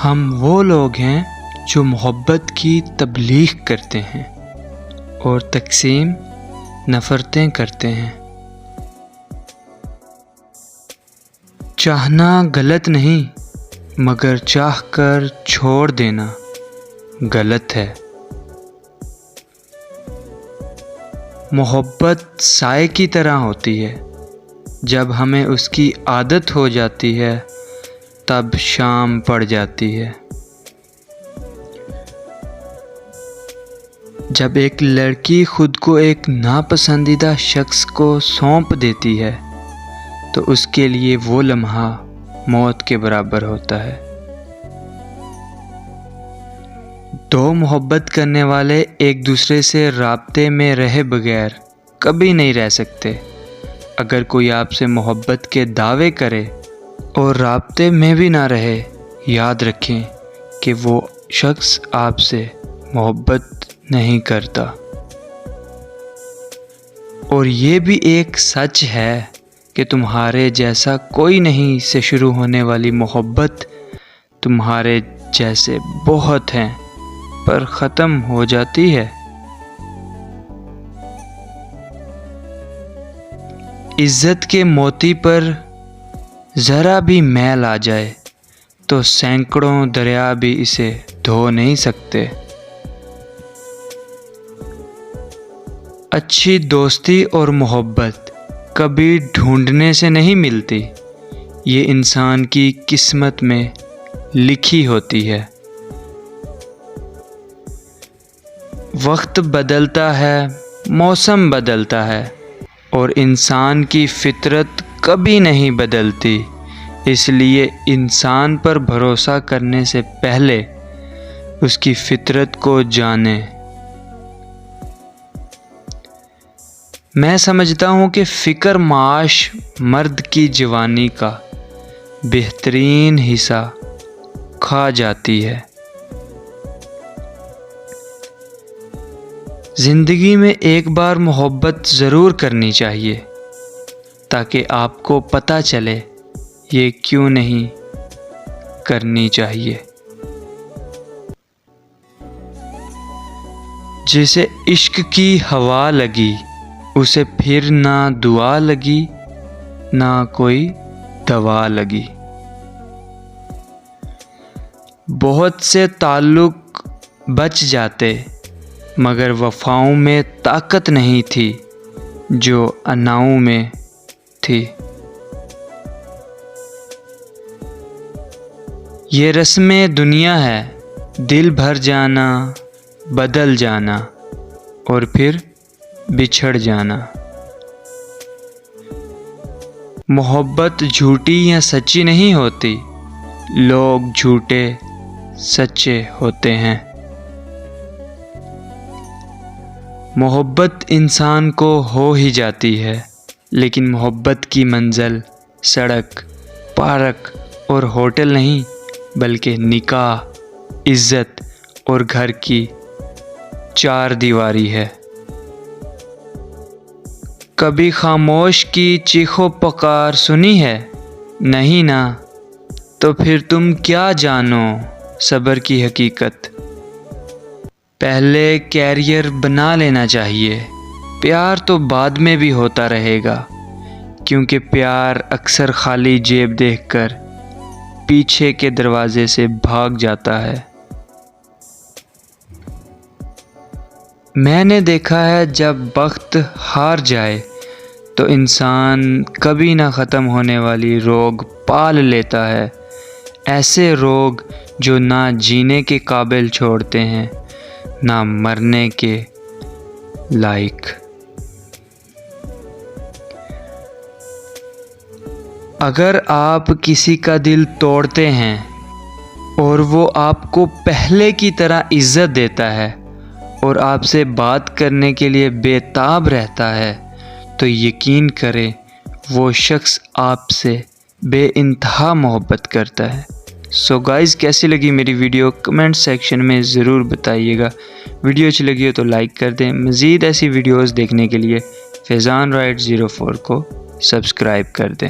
हम वो लोग हैं जो मोहब्बत की तबलीग करते हैं और तकसीम नफ़रतें करते हैं। चाहना गलत नहीं, मगर चाह कर छोड़ देना गलत है। मोहब्बत साए की तरह होती है, जब हमें उसकी आदत हो जाती है तब शाम पड़ जाती है। जब एक लड़की खुद को एक नापसंदीदा शख्स को सौंप देती है तो उसके लिए वो लम्हा मौत के बराबर होता है। दो मोहब्बत करने वाले एक दूसरे से राब्ते में रहे बगैर कभी नहीं रह सकते। अगर कोई आपसे मोहब्बत के दावे करे और राब्ते में भी ना रहे, याद रखें कि वो शख्स आपसे मोहब्बत नहीं करता। और ये भी एक सच है कि तुम्हारे जैसा कोई नहीं से शुरू होने वाली मोहब्बत तुम्हारे जैसे बहुत हैं पर ख़त्म हो जाती है। इज्जत के मोती पर ज़रा भी मैल आ जाए तो सैकड़ों दरिया भी इसे धो नहीं सकते। अच्छी दोस्ती और मोहब्बत कभी ढूंढने से नहीं मिलती, ये इंसान की किस्मत में लिखी होती है। वक्त बदलता है, मौसम बदलता है और इंसान की फितरत कभी नहीं बदलती। इसलिए इंसान पर भरोसा करने से पहले उसकी फितरत को जाने। मैं समझता हूँ कि फ़िक्र माश मर्द की जवानी का बेहतरीन हिस्सा खा जाती है। ज़िंदगी में एक बार मोहब्बत ज़रूर करनी चाहिए ताकि आपको पता चले ये क्यों नहीं करनी चाहिए। जिसे इश्क की हवा लगी उसे फिर ना दुआ लगी ना कोई दवा लगी। बहुत से ताल्लुक बच जाते मगर वफ़ाओं में ताकत नहीं थी जो अनाओं में थी। ये रस्में दुनिया है, दिल भर जाना, बदल जाना और फिर बिछड़ जाना। मोहब्बत झूठी या सच्ची नहीं होती, लोग झूठे सच्चे होते हैं। मोहब्बत इंसान को हो ही जाती है, लेकिन मोहब्बत की मंजिल सड़क, पार्क और होटल नहीं बल्कि निकाह, इज़्ज़त और घर की चार दीवारी है। कभी खामोश की चीखो पुकार सुनी है? नहीं ना, तो फिर तुम क्या जानो सब्र की हकीकत। पहले कैरियर बना लेना चाहिए, प्यार तो बाद में भी होता रहेगा, क्योंकि प्यार अक्सर खाली जेब देखकर पीछे के दरवाजे से भाग जाता है। मैंने देखा है जब वक्त हार जाए तो इंसान कभी ना ख़त्म होने वाली रोग पाल लेता है, ऐसे रोग जो ना जीने के काबिल छोड़ते हैं ना मरने के लायक। अगर आप किसी का दिल तोड़ते हैं और वो आपको पहले की तरह इज़्ज़त देता है और आपसे बात करने के लिए बेताब रहता है तो यकीन करें वो शख्स आपसे बेइंतहा मोहब्बत करता है। सो गाइज़, कैसी लगी मेरी वीडियो कमेंट सेक्शन में ज़रूर बताइएगा। वीडियो अच्छी लगी हो तो लाइक कर दें। मज़ीद ऐसी वीडियोज़ देखने के लिए फैज़ान राइड 04 को सब्सक्राइब कर दें।